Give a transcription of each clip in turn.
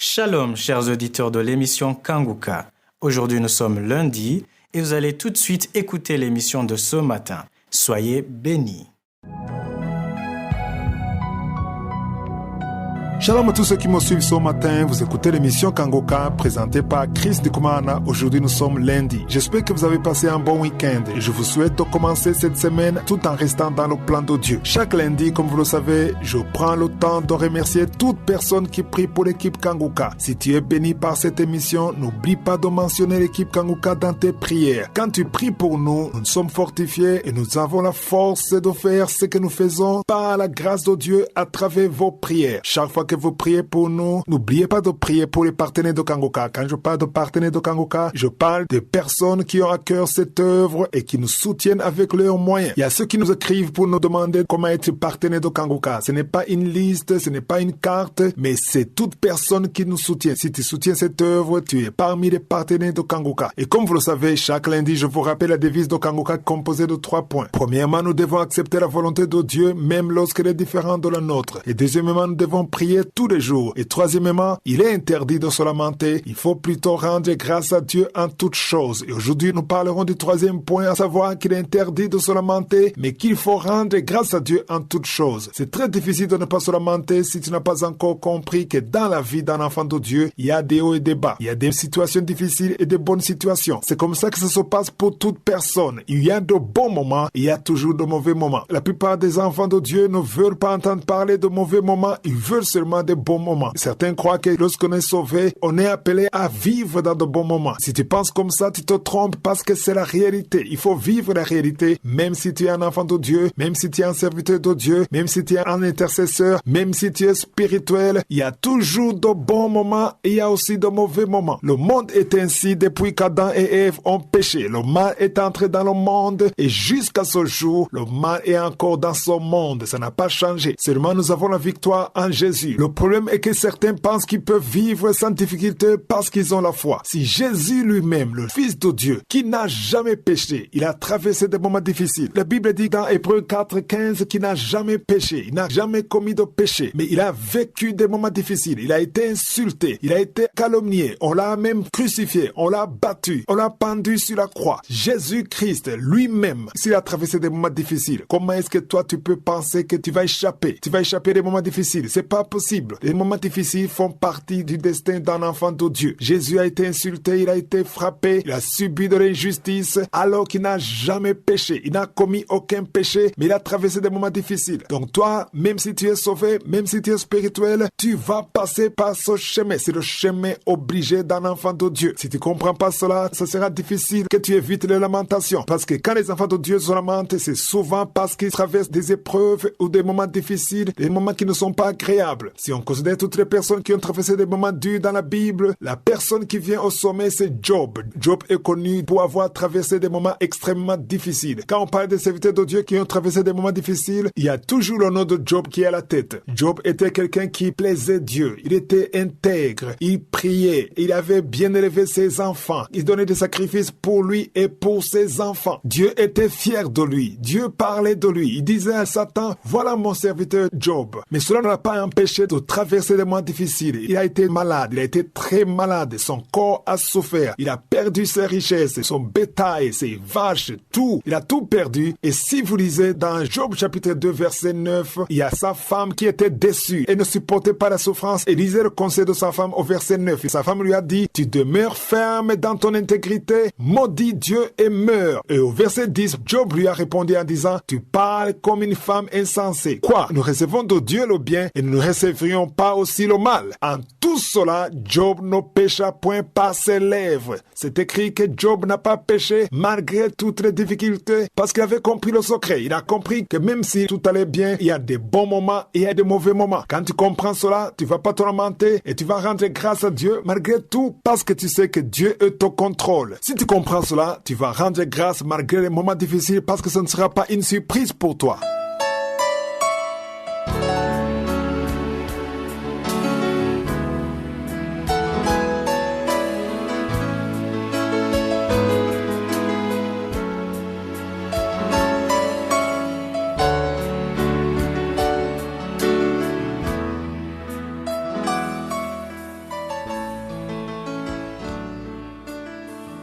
Shalom, chers auditeurs de l'émission Kanguka. Aujourd'hui, nous sommes lundi et vous allez tout de suite écouter l'émission de ce matin. Soyez bénis. Shalom à tous ceux qui me suivent ce matin. Vous écoutez l'émission Kangoka présentée par Chris Ndikumana. Aujourd'hui, nous sommes lundi. J'espère que vous avez passé un bon week-end et je vous souhaite de commencer cette semaine tout en restant dans le plan de Dieu. Chaque lundi, comme vous le savez, je prends le temps de remercier toute personne qui prie pour l'équipe Kangoka. Si tu es béni par cette émission, n'oublie pas de mentionner l'équipe Kangoka dans tes prières. Quand tu pries pour nous, nous sommes fortifiés et nous avons la force de faire ce que nous faisons par la grâce de Dieu à travers vos prières. Chaque fois que vous priez pour nous, n'oubliez pas de prier pour les partenaires de Kangoka. Quand je parle de partenaires de Kangoka, je parle de personnes qui ont à cœur cette œuvre et qui nous soutiennent avec leurs moyens. Il y a ceux qui nous écrivent pour nous demander comment être partenaire de Kangoka. Ce n'est pas une liste, ce n'est pas une carte, mais c'est toute personne qui nous soutient. Si tu soutiens cette œuvre, tu es parmi les partenaires de Kangoka. Et comme vous le savez, chaque lundi, je vous rappelle la devise de Kangoka composée de 3 points. Premièrement, nous devons accepter la volonté de Dieu, même lorsqu'elle est différente de la nôtre. Et deuxièmement, nous devons prier tous les jours. Et troisièmement, il est interdit de se lamenter. Il faut plutôt rendre grâce à Dieu en toutes choses. Et aujourd'hui, nous parlerons du troisième point, à savoir qu'il est interdit de se lamenter, mais qu'il faut rendre grâce à Dieu en toutes choses. C'est très difficile de ne pas se lamenter si tu n'as pas encore compris que dans la vie d'un enfant de Dieu, il y a des hauts et des bas. Il y a des situations difficiles et des bonnes situations. C'est comme ça que ça se passe pour toute personne. Il y a de bons moments, il y a toujours de mauvais moments. La plupart des enfants de Dieu ne veulent pas entendre parler de mauvais moments, ils veulent seulement des bons moments. Certains croient que lorsqu'on est sauvé, on est appelé à vivre dans de bons moments. Si tu penses comme ça, tu te trompes parce que c'est la réalité. Il faut vivre la réalité, même si tu es un enfant de Dieu, même si tu es un serviteur de Dieu, même si tu es un intercesseur, même si tu es spirituel. Il y a toujours de bons moments et il y a aussi de mauvais moments. Le monde est ainsi depuis qu'Adam et Ève ont péché. Le mal est entré dans le monde et jusqu'à ce jour, le mal est encore dans ce monde. Ça n'a pas changé. Seulement, nous avons la victoire en Jésus. Le problème est que certains pensent qu'ils peuvent vivre sans difficulté parce qu'ils ont la foi. Si Jésus lui-même, le Fils de Dieu, qui n'a jamais péché, il a traversé des moments difficiles. La Bible dit dans Hébreux 4:15 qu'il n'a jamais péché, il n'a jamais commis de péché, mais il a vécu des moments difficiles. Il a été insulté, il a été calomnié, on l'a même crucifié, on l'a battu, on l'a pendu sur la croix. Jésus-Christ lui-même, s'il a traversé des moments difficiles, comment est-ce que toi tu peux penser que tu vas échapper? Tu vas échapper des moments difficiles? C'est pas possible. Les moments difficiles font partie du destin d'un enfant de Dieu. Jésus a été insulté, il a été frappé, il a subi de l'injustice alors qu'il n'a jamais péché. Il n'a commis aucun péché, mais il a traversé des moments difficiles. Donc toi, même si tu es sauvé, même si tu es spirituel, tu vas passer par ce chemin. C'est le chemin obligé d'un enfant de Dieu. Si tu comprends pas cela, ça sera difficile que tu évites les lamentations. Parce que quand les enfants de Dieu se lamentent, c'est souvent parce qu'ils traversent des épreuves ou des moments difficiles, des moments qui ne sont pas agréables. Si on considère toutes les personnes qui ont traversé des moments durs dans la Bible, la personne qui vient au sommet, c'est Job. Job est connu pour avoir traversé des moments extrêmement difficiles. Quand on parle des serviteurs de Dieu qui ont traversé des moments difficiles, il y a toujours le nom de Job qui est à la tête. Job était quelqu'un qui plaisait Dieu. Il était intègre. Il priait. Il avait bien élevé ses enfants. Il donnait des sacrifices pour lui et pour ses enfants. Dieu était fier de lui. Dieu parlait de lui. Il disait à Satan, voilà mon serviteur Job. Mais cela ne l'a pas empêché de traverser des moments difficiles. Il a été malade, il a été très malade, son corps a souffert, il a perdu ses richesses, son bétail, ses vaches, tout. Il a tout perdu. Et si vous lisez dans Job chapitre 2 verset 9, il y a sa femme qui était déçue et ne supportait pas la souffrance et lisait le conseil de sa femme au verset 9. Et sa femme lui a dit, tu demeures ferme dans ton intégrité, maudis Dieu et meurs. Et au verset 10, Job lui a répondu en disant, tu parles comme une femme insensée. Quoi? Nous recevons de Dieu le bien et nous ne recevrions pas aussi le mal. En tout cela, Job ne pécha point par ses lèvres. C'est écrit que Job n'a pas péché malgré toutes les difficultés parce qu'il avait compris le secret. Il a compris que même si tout allait bien, il y a des bons moments et il y a des mauvais moments. Quand tu comprends cela, tu vas pas te lamenter et tu vas rendre grâce à Dieu malgré tout parce que tu sais que Dieu est au contrôle. Si tu comprends cela, tu vas rendre grâce malgré les moments difficiles parce que ce ne sera pas une surprise pour toi.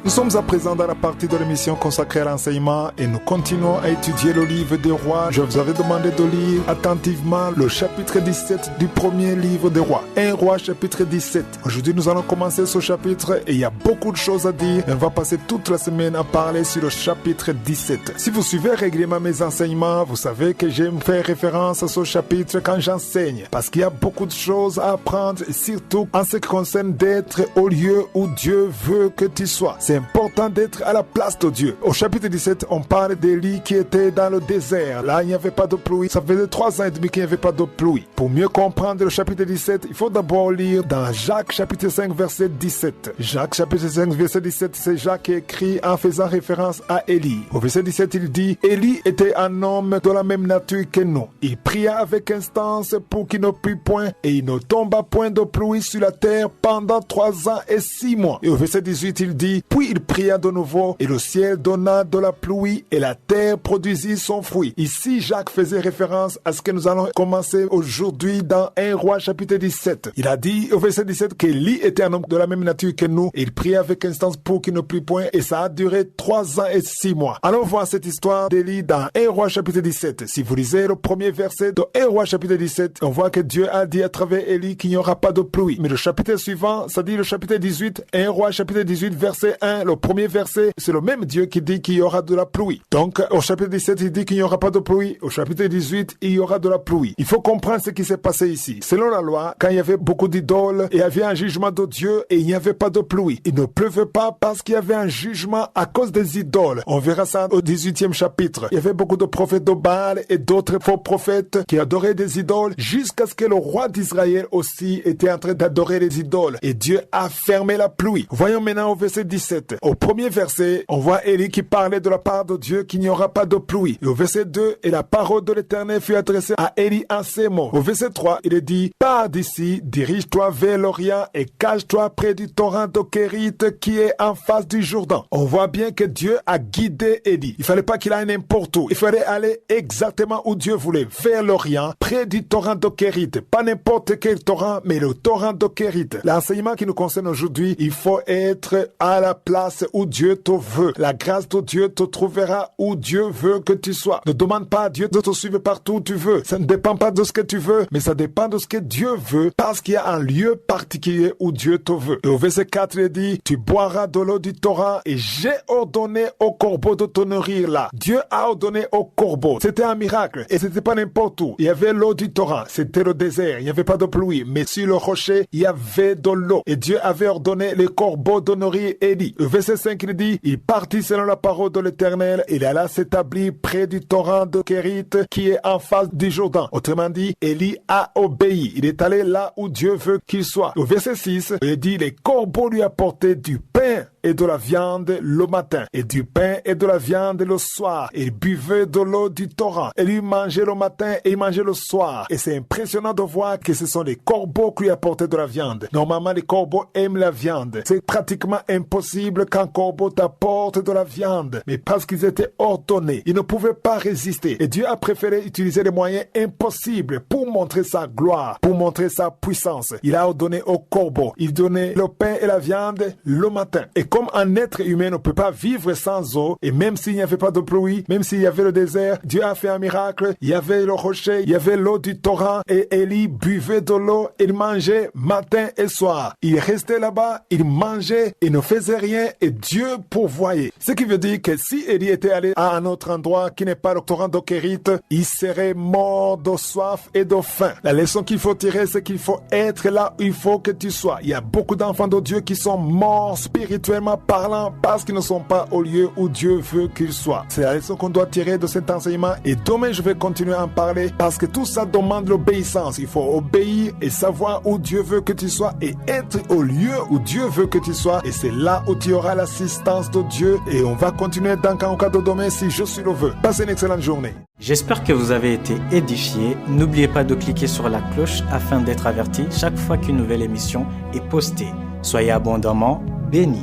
Nous sommes à présent dans la partie de l'émission consacrée à l'enseignement et nous continuons à étudier le livre des rois. Je vous avais demandé de lire attentivement le chapitre 17 du premier livre des rois. 1 roi chapitre 17. Aujourd'hui nous allons commencer ce chapitre et il y a beaucoup de choses à dire. On va passer toute la semaine à parler sur le chapitre 17. Si vous suivez régulièrement mes enseignements, vous savez que j'aime faire référence à ce chapitre quand j'enseigne. Parce qu'il y a beaucoup de choses à apprendre, surtout en ce qui concerne d'être au lieu où Dieu veut que tu sois. C'est important d'être à la place de Dieu. Au chapitre 17, on parle d'Élie qui était dans le désert. Là, il n'y avait pas de pluie. Ça faisait 3 ans et demi qu'il n'y avait pas de pluie. Pour mieux comprendre le chapitre 17, il faut d'abord lire dans Jacques chapitre 5 verset 17. Jacques chapitre 5 verset 17, c'est Jacques qui écrit en faisant référence à Élie. Au verset 17, il dit: Élie était un homme de la même nature que nous. Il pria avec instance pour qu'il ne plût point et il ne tomba point de pluie sur la terre pendant 3 ans et 6 mois. Et au verset 18, il dit: Puis il pria de nouveau et le ciel donna de la pluie et la terre produisit son fruit. Ici, Jacques faisait référence à ce que nous allons commencer aujourd'hui dans 1 roi chapitre 17. Il a dit au verset 17 qu'Élie était un homme de la même nature que nous et il pria avec instance pour qu'il ne plût point et ça a duré 3 ans et 6 mois. Allons voir cette histoire d'Élie dans 1 roi chapitre 17. Si vous lisez le premier verset de 1 roi chapitre 17, on voit que Dieu a dit à travers Élie qu'il n'y aura pas de pluie. Mais le chapitre suivant, ça dit le chapitre 18, 1 roi chapitre 18 verset 1, le premier verset, c'est le même Dieu qui dit qu'il y aura de la pluie. Donc au chapitre 17, il dit qu'il n'y aura pas de pluie. Au chapitre 18, il y aura de la pluie. Il faut comprendre ce qui s'est passé ici. Selon la loi, quand il y avait beaucoup d'idoles, il y avait un jugement de Dieu et il n'y avait pas de pluie. Il ne pleuvait pas parce qu'il y avait un jugement à cause des idoles. On verra ça au 18e chapitre. Il y avait beaucoup de prophètes de Baal et d'autres faux prophètes qui adoraient des idoles jusqu'à ce que le roi d'Israël aussi était en train d'adorer les idoles. Et Dieu a fermé la pluie. Voyons maintenant au verset 17. Au premier verset, on voit Élie qui parlait de la part de Dieu qu'il n'y aura pas de pluie. Et au verset 2, et la parole de l'Éternel fut adressée à Élie en ces mots. Au verset 3, il est dit: Pars d'ici, dirige-toi vers l'Orient et cache-toi près du torrent de Kérite qui est en face du Jourdain. On voit bien que Dieu a guidé Élie. Il fallait pas qu'il aille n'importe où. Il fallait aller exactement où Dieu voulait, vers l'Orient, près du torrent de Kérite. Pas n'importe quel torrent, mais le torrent de Kérite. L'enseignement qui nous concerne aujourd'hui, il faut être à la place où Dieu te veut. La grâce de Dieu te trouvera où Dieu veut que tu sois. Ne demande pas à Dieu de te suivre partout où tu veux. Ça ne dépend pas de ce que tu veux, mais ça dépend de ce que Dieu veut, parce qu'il y a un lieu particulier où Dieu te veut. Et au verset 4, il dit: Tu boiras de l'eau du torrent et j'ai ordonné au corbeau de te nourrir là. Dieu a ordonné au corbeau. C'était un miracle et c'était pas n'importe où. Il y avait l'eau du torrent. C'était le désert. Il n'y avait pas de pluie, mais sur le rocher, il y avait de l'eau. Et Dieu avait ordonné les corbeaux de nourrir Élie. Au verset 5, il dit: Il partit selon la parole de l'Éternel. Il alla s'établir près du torrent de Kérite qui est en face du Jourdain. Autrement dit, Élie a obéi. Il est allé là où Dieu veut qu'il soit. Au verset 6, il dit: Les corbeaux lui apportaient du pain et de la viande le matin, et du pain et de la viande le soir. Et il buvait de l'eau du torrent. Et lui mangeait le matin et il mangeait le soir. Et c'est impressionnant de voir que ce sont les corbeaux qui lui apportaient de la viande. Normalement, les corbeaux aiment la viande. C'est pratiquement impossible qu'un corbeau t'apporte de la viande. Mais parce qu'ils étaient ordonnés, ils ne pouvaient pas résister. Et Dieu a préféré utiliser les moyens impossibles pour montrer sa gloire, pour montrer sa puissance. Il a ordonné aux corbeaux. Il donnait le pain et la viande le matin. Et comme un être humain ne peut pas vivre sans eau, et même s'il n'y avait pas de pluie, même s'il y avait le désert, Dieu a fait un miracle. Il y avait le rocher, il y avait l'eau du torrent, et Élie buvait de l'eau, il mangeait matin et soir. Il restait là-bas, il mangeait, il ne faisait rien, et Dieu pourvoyait. Ce qui veut dire que si Élie était allé à un autre endroit qui n'est pas le torrent de Kérite, il serait mort de soif et de faim. La leçon qu'il faut tirer, c'est qu'il faut être là où il faut que tu sois. Il y a beaucoup d'enfants de Dieu qui sont morts spirituellement parlant parce qu'ils ne sont pas au lieu où Dieu veut qu'ils soient. C'est la leçon qu'on doit tirer de cet enseignement et demain je vais continuer à en parler parce que tout ça demande l'obéissance. Il faut obéir et savoir où Dieu veut que tu sois et être au lieu où Dieu veut que tu sois et c'est là où tu auras l'assistance de Dieu et on va continuer dans Kanguka de demain si je suis le veux. Passez une excellente journée. J'espère que vous avez été édifiés. N'oubliez pas de cliquer sur la cloche afin d'être averti chaque fois qu'une nouvelle émission est postée. Soyez abondamment bénis.